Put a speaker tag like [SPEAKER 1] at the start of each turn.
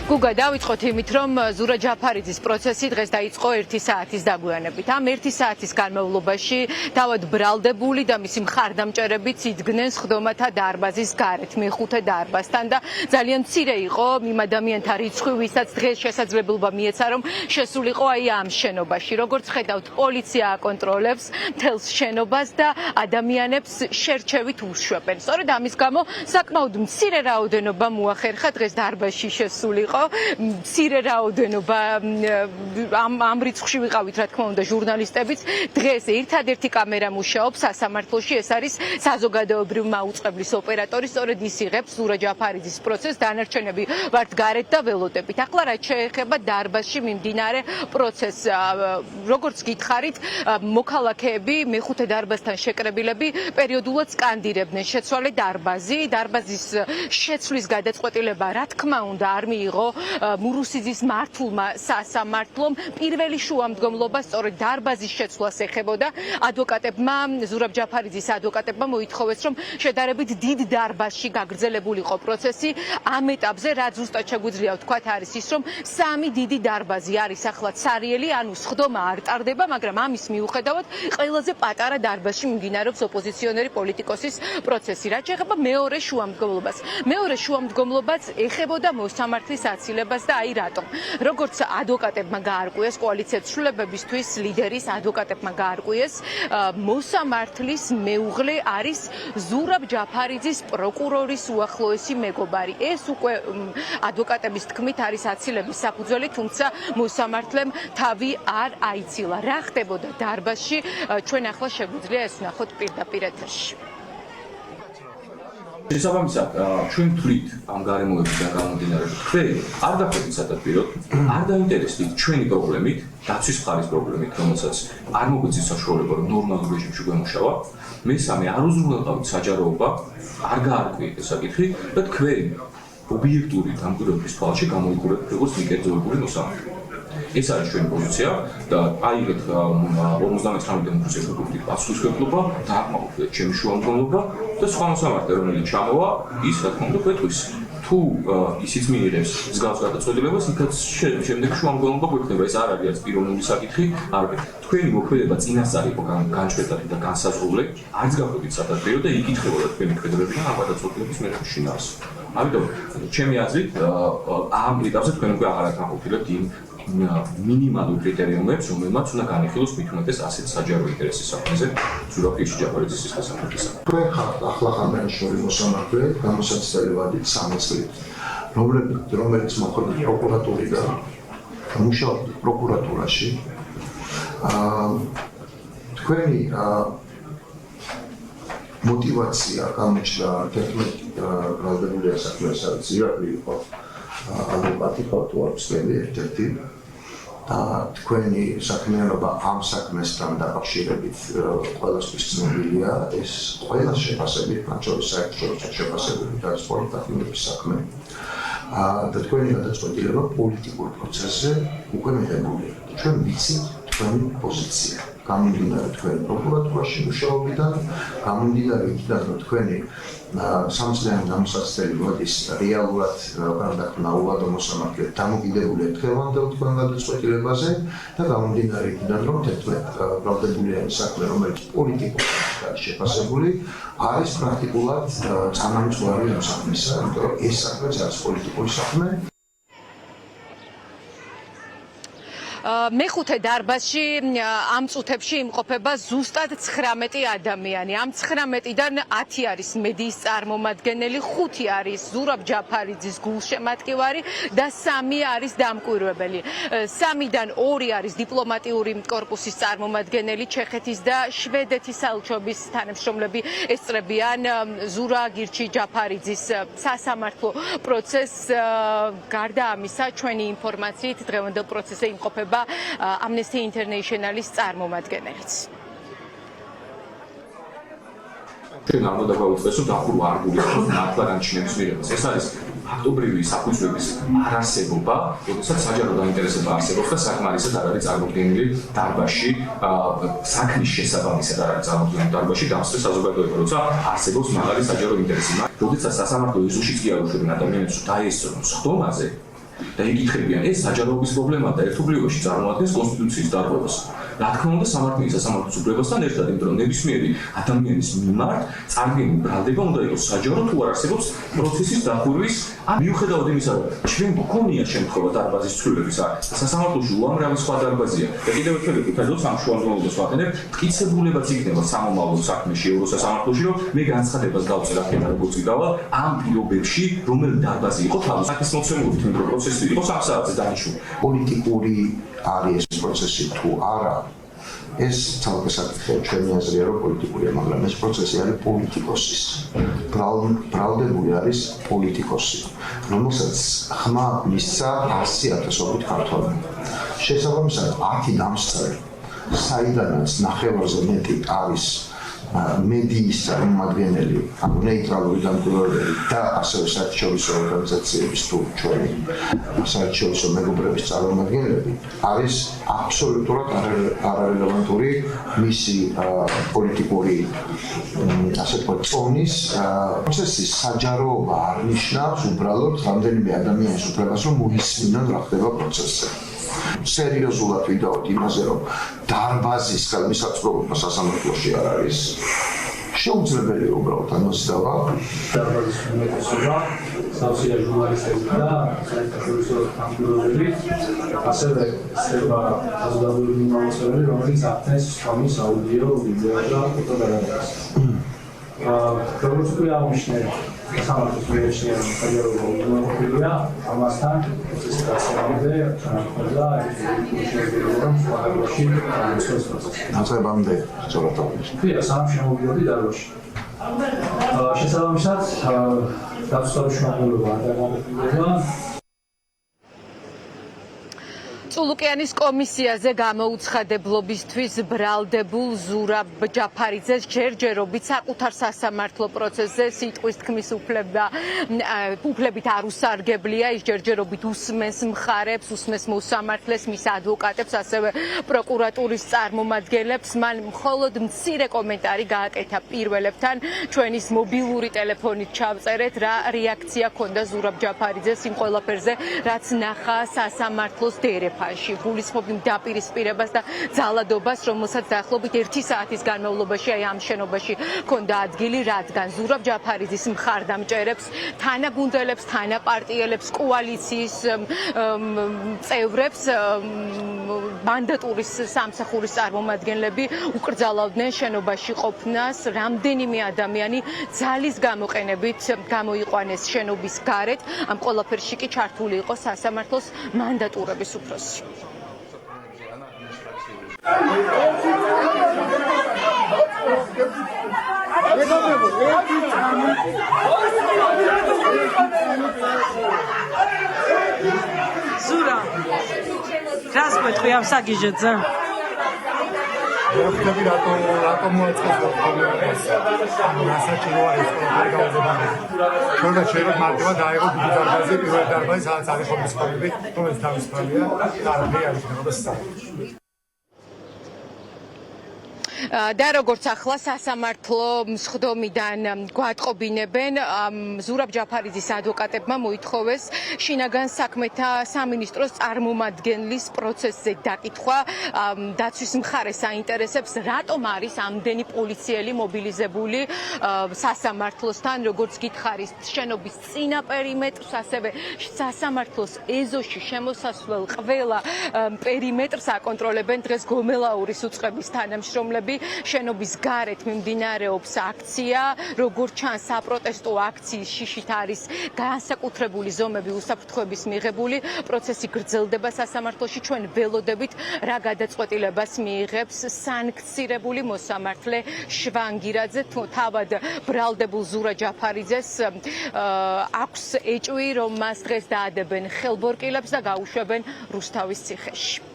[SPEAKER 1] გუგა დავიწყოთ იმით, რომ ზურა ჯაფარიძის პროცესი დღეს დაიწყო 1 საათის დაგვიანებით. ამ 1 საათის განმავლობაში თავად ბრალდებული და მისი მხარდამჭერებიც იდგნენ სხდომათა დარბაზის გარეთ, მეხუთე დარბაზთან და ძალიან მცირე იყო იმ ადამიანთა რიცხვი, ვისაც დღეს შესაძლებლობა მიეცა, რომ შესულიყო აი ამ შენობაში. როგორც ხედავთ, პოლიცია აკონტროლებს მთელს შენობას და ადამიანებს შერჩევით უშვებენ. სწორედ ამის გამო საკმაოდ მცირე რაოდენობა მოახერხა დღეს დარბაზში შესულიყო. მცირე რაოდენობა ამ რიცხვში ვიყავით, რა თქმა უნდა, ჟურნალისტებიც. დღეს ერთადერთი კამერა მუშაობს სასამართლოში, ეს არის საზოგადოებრივ მაუწყებლის ოპერატორი, სწორედ ის იღებს ზურა ჯაფარიძის პროცესს, დანარჩენები ვართ გარეთ და ველოდებით. ახლა რაც შეეხება დარბაზში მიმდინარე პროცესს, როგორც გითხარით, მოქალაქეები მეხუთე დარბაზთან შეკრებილები პერიოდულად სკანდირებდნენ შეცვალე დარბაზი, დარბაზის შეცვლის გადაწყვეტილება, რა თქმა უნდა, არ მიიღო მურუსიძის მართულმა სასამართლომ. პირველი შუამდგომლობა სწორედ დარბაზის შეცვლას ეხებოდა. ადვოკატებმა, ზურა ჯაფარიძის ადვოკატებმა მოითხოვეს, რომ შედარებით დიდ დარბაზში გაგრძელებულიყო პროცესი. ამ ეტაპზე რაც ზუსტად შეგვიძლია ვთქვათ არის ის, რომ 3 დიდი დარბაზი არის ახლა ცარიელი, ანუ სხდომა არ ტარდება, მაგრამ ამის მიუხედავად ყველაზე პატარა დარბაზში მიმდინარეობს ოპოზიციონერი პოლიტიკოსის პროცესი. რაც შეეხება მეორე შუამდგომლობას. მეორე შუამდგომლობაც ეხებოდა მოსამართლის აცილებას და აი რატომ. როგორც ადვოკატებმა გაარკვიეს, კოალიციების ცვლილებებისთვის ლიდერის ადვოკატებმა გაარკვიეს, მოსამართლის მეუღლე არის ზურა ჯაფარიძის პროკურორის უახლოესი მეგობარი. ეს უკვე ადვოკატების თქმით არის აცილების საფუძველი, თუმცა მოსამართლემ თავი არ აიცილა. რა ხდებოდა დარბაზში, ჩვენ ახლა შეგვიძლია ეს ვნახოთ პირდაპირ ეთერში.
[SPEAKER 2] შესაბამისად, ჩვენ თვლით ამ გარემოებიდან გამომდინარე, თქვენ არ დახვედით სათათბიროდ, არ დაინტერესდით ჩვენი პრობლემით, დაცვის მხარის პრობლემით, რომელსაც არ მოგვეცით საშუალება, რომ ნორმალურ რეჟიმში გვემუშავა. მესამე, არ უზრუნველყავით საჯაროობა, არ გაარკვიეთ ეს საკითხი და თქვენ ობიექტური დამკვირვებლის თვალში გამოიყურეთ როგორც მიკერძოებული მოსამართლე. ეს არის ჩვენი პოზიცია და აიღეთ 59 მუხის ეკუთვნით პასუხისმგებლობა, დააკმაყოფილეთ ჩემი შუამდგომლობა და სხვა მოსამართლე, რომელიც ჩამოვა, ის რა თქმა უნდა გვეტყვის. თუ ისიც მიიღებს მსგავს გადაწყვეტილებას, იქაც შემდეგ შუამდგომლობა გვექნება. ეს არ არის პიროვნული საკითხი, არამედ თქვენი მოქმედება წინასწარ იყო განჩვენებული და განსაზღვრული, არც გახვედით სათათბიროდ და იკითხებოდა თქვენი ქმედებებიდან ამ გადაწყვეტილების მიღების შინაარს. ამიტომ ჩემი აზრით ამ ეტაპზე თქვენ უკვე აღარ აკმაყოფილებთ იმ მინიმალურ კრიტერიუმებს, რომელმაც უნდა განიხილოს მით უმეტეს ასეთ საჯარო ინტერესის საქმეზე, ზურა ჯაფარიძის შესახებ.
[SPEAKER 3] თქვენ ხართ ახლა ხანმოკლე მოსამართლე, გამოსაცდელი ვართ 3 წლით, რომელიც მოხდა პროკურატურიდან, მუშაობთ პროკურატურაში. თქვენი мотивация გამოჩნდა თერთმეტ ბრალდებულია საქმეს არის ირაკლი იყო ადვოკატი ხავთ ვარსკვლელი ერთ-ერთი და თქვენი საქმიანობა ამ საქმესთან დაკავშირებით ყველასთვის ცნობილია ეს ყველა შეფასებით მათ შორის საერთაშორისო შეფასებით არის პოლიტიკების საქმე და თქვენი გადაწყვეტილება პოლიტიკურ პროცესზე უკვე მიღებულია ჩვენ ვიცით თქვენი პოზიცია გამომდინარე თქვენი პროკურატურაში მუშაობიდან, გამომდინარე იქიდან, რომ თქვენი სამწლიანი გამოსაცდელი მოდის რეალურად გარდაქმნა უვადო მოსამართლე დამოკიდებულია დღევანდელ თქვენ გადაწყვეტილებაზე და გამომდინარე იქიდან, რომ თერთმეტ ბრალდებული საქმე, რომელიც პოლიტიკურად არის შეფასებული, არის პრაქტიკულად წამამწვარი ამ საქმისა, იმიტომ რომ ეს საქმეც არის პოლიტიკური საქმე.
[SPEAKER 1] მეხუთე დარბაზში ამ წუთებში იმყოფება ზუსტად 19 ადამიანი. ამ 19-დან 10 არის მედიის წარმომადგენელი, 5 არის ზურა ჯაფარიძის გულშემატკივარი და 3 არის დამკვირვებელი. 3-დან 2 არის დიპლომატიური კორპუსის წარმომადგენელი, ჩეხეთის და შვედეთის საელჩოების თანამშრომლები ესწრებიან ზურა ჯაფარიძის სასამართლო პროცესს. გარდა ამისა, ჩვენი ინფორმაციით დღევანდელ პროცესზე იმყოფება Amnesty International-ის წარმომადგენელიც.
[SPEAKER 2] ჩვენ არ უნდა გავუწყდეს, რომ დახურვა არ გულისხმობს მართლა განჩინების მიღებას. ეს არის ფაქტობრივი საფუძვლების არარსებობა, როდესაც საჯარო დაინტერესება არსებობს და საკმარისად არ არის წარმოდგენილი დარბაზში, საქმის შესაბამისად არ არის წარმოდგენილი დარბაზში დამსწრე საზოგადოება, როცა არსებობს მაღალი საჯარო ინტერესი. როდესაც სასამართლო ეზოში კი არ უშვებენ ადამიანებს დაესწრონ სხდომაზე, და იკითხებიან ეს საჯაროობის პრობლემაა და ერთობლივობაში წარმოადგენს კონსტიტუციის დარღვევას. რა თქმა უნდა, სამართლის სასამართლოს უფლებასთან ერთად, იმიტომ რომ ნებისმიერი ადამიანის მიმართ წარმოქმნილი ბრალდება უნდა იყოს საჯარო თუ არ არსებობს პროცესის დახვევის ან მიუხედავად იმისა, რომ ჩვენ გქონია შემთხვევა დარბაზის ცვლილების სასამართლოში უამრავი სხვა დარბაზია და კიდევ ერთხელ ვთქვით, სამშუალებლობას ვახდენებ, მტკიცებულებაც იქნება სამომავლო საქმეში ევროსასამართლოში, რომ მე განცხადებას დავწერ აქედან როგორც ვიგავალ ამ პირობებში, რომელი დარბაზი იყო თავის საქმის მოცემულობით, იმიტომ რომ პროცესი იყო 3 საათზე დანიშნული.
[SPEAKER 3] პოლიტიკური არის ეს პროცესი თუ არა, ეს თავის საკითხია, ჩვენი აზრია, რომ პოლიტიკურია, მაგრამ ეს პროცესი არის პოლიტიკოსის. ბრალდებული არის პოლიტიკოსი, რომელსაც ხმა მისცა 100,000-ობით ქართველი. შესაბამისად 10 დამსწრე, საიდანაც ნახევარზე მეტი არის მედიის წარმომადგენელი, ანუ ნეიტრალური დამკვირვებელი და ასევე საერთაშორისო ორგანიზაციების თუ ჩვენი საერთაშორისო მეგობრების წარმომადგენლები, არის აბსოლუტურად არარელევანტური მისი პოლიტიკური ასე ვთქვათ წონის პროცესის საჯაროობა არ ნიშნავს უბრალოდ რამდენიმე ადამიანის უფლებას, რომ მოისმინონ რა ხდება პროცესზე. სერიოზულად ვიდაოთ იმაზე, რომ დარბაზის ხელმისაწვდომობა სასამართლოში არ არის შეუძლებელია უბრალოდ ამას დავა.
[SPEAKER 4] დარბაზის უმეტესობა სავსეა ჟურნალისტები და საერთაშორისო დამკვირვებლები, ასევე ხდება საზოგადოებრივი მიმოწერები, რომელიც ახდენს სხვამის აუდიო, ვიდეო და ფოტოგრაფიას. როგორც უკვე აღნიშნე, სასამართლოს მიეჩნია საჯაროობა უზრუნველყოფილია, ამასთან პროცესი გასავალზე ჩანახდა რომ სხვადასხვა პროცესი.
[SPEAKER 3] ნაწებამდე სწორად აღნიშნე.
[SPEAKER 4] კი, სამ შემოვიდოდი დარბაზში. შესაბამისად, დაცვის შუამავლობა არ დაგამოწმება.
[SPEAKER 1] წულუკიანის კომისიაზე გამოუცხადებლობისთვის ბრალდებულ ზურაბ ჯაფარიძეს ჯერჯერობით საკუთარ სასამართლო პროცესზე სიტყვის თქმის უფლებით არ უსარგებლია. ის ჯერჯერობით უსმენს მხარებს, უსმენს მოსამართლეს, მის ადვოკატებს, ასევე პროკურატურის წარმომადგენლებს. მან მხოლოდ მცირე კომენტარი გააკეთა პირველებთან. ჩვენის მობილური ტელეფონით ჩავწერეთ, რა რეაქცია ჰქონდა ზურაბ ჯაფარიძეს იმ ყველაფერზე, რაც ნახა სასამართლოს დერეფანში. გულისხმობ იმ დაპირისპირებას და ძალადობას, რომელსაც დაახლოებით 1 საათის განმავლობაში აი ამ შენობაში ჰქონდა ადგილი, რადგან ზურაბ ჯაფარიძის მხარდამჭერებს, თანაგუნდელებს, თანაპარტიელებს, კოალიციის წევრებს, მანდატურის სამსახურის წარმომადგენლები უკრძალავდნენ შენობაში ყოფნას. რამდენიმე ადამიანი ძალის გამოყენებით გამოიყვანეს შენობის გარეთ. ამ ყველაფერში კი ჩართული იყო სასამართლოს მანდატურების უფროსი.
[SPEAKER 5] Zura, რას გვეთქვი ამ საგიჟეთზე?
[SPEAKER 6] ვერაფერი რატომ მოაწყეს პრობლემას? რასაჭიროა ეს ყველაფერი გაუზრდელი. შორდა შეიძლება მარტივად დაიღო დიდი დარბაზი, პირველი დარბაზი, სადაც არის ხომისხმები, რომელიც თავისუფალია და არაფერი არ იქნება სასამართლოში.
[SPEAKER 1] და როგორც ახლა სასამართლო მსხდომიდან გვატყობინებენ, ზურაბ ჯაფარიძის ადვოკატებმა მოითხოვეს შინაგან საქმეთა სამინისტროს წარმომადგენლის პროცესზე დაკითხვა. დაცვის მხარეს აინტერესებს, რატომ არის ამდენი პოლიციელი მობილიზებული სასამართლოსთან, როგორც გითხარის შენობის წინა პერიმეტრს, ასევე სასამართლოს ეზოში შემოსასვლელ ყველა პერიმეტრს აკონტროლებენ დღეს გომელაურის უწყების თანამშრომლები. შენობის გარეთ მიმდინარეობს აქცია, როგორც ჩანს საპროტესტო აქციის შიშით არის განსაკუთრებული ზომები უსაფრთხოების მიღებული. პროცესი გრძელდება სასამართლოში. ჩვენ ველოდებით რა გადაწყვეტილებას მიიღებს სანქცირებული მოსამართლე შვანგირაძე. თავად ბრალდებულ ზურაბ ჯაფარიძეს აქვს ეჭვი, რომ მას დღეს დაადებენ ხელბორკილებს და გაუშვებენ რუსთავის ციხეში.